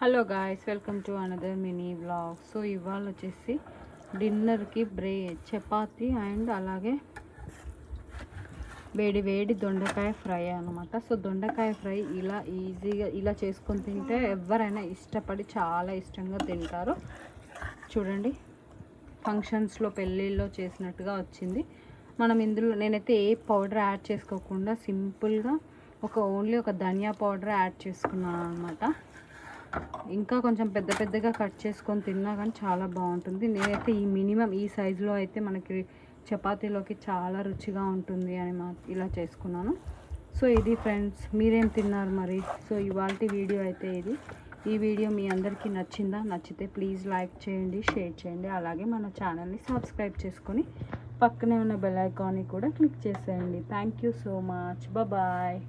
Hello guys, welcome to another mini vlog. So ఇవాళ వచ్చేసి డిన్నర్కి చపాతి అండ్ అలాగే వేడి వేడి దొండకాయ ఫ్రై అనమాట. సో దొండకాయ ఫ్రై ఇలా ఈజీగా ఇలా చేసుకొని తింటే ఎవరైనా ఇష్టపడి చాలా ఇష్టంగా తింటారు. చూడండి, ఫంక్షన్స్లో పెళ్ళిళ్ళలో చేసినట్టుగా వచ్చింది. మనం ఇందులో నేనైతే ఏ పౌడర్ యాడ్ చేసుకోకుండా సింపుల్గా ఓన్లీ ఒక ధనియా పౌడర్ యాడ్ చేసుకున్నాను అనమాట. ఇంకా కొంచెం పెద్ద పెద్దగా కట్ చేసుకొని తిన్నా కానీ చాలా బాగుంటుంది. నేనైతే ఈ మినిమం ఈ సైజులో అయితే మనకి చపాతీలోకి చాలా రుచిగా ఉంటుంది అని ఇలా చేసుకున్నాను. సో ఇది ఫ్రెండ్స్, మీరేం తిన్నారు మరి? సో ఇవాళ వీడియో అయితే ఇది. ఈ వీడియో మీ అందరికీ నచ్చిందా? నచ్చితే ప్లీజ్ లైక్ చేయండి, షేర్ చేయండి, అలాగే మన ఛానల్ని సబ్స్క్రైబ్ చేసుకొని పక్కనే ఉన్న బెల్ ఐకాన్ని కూడా క్లిక్ చేసేయండి. Thank you so much. Bye.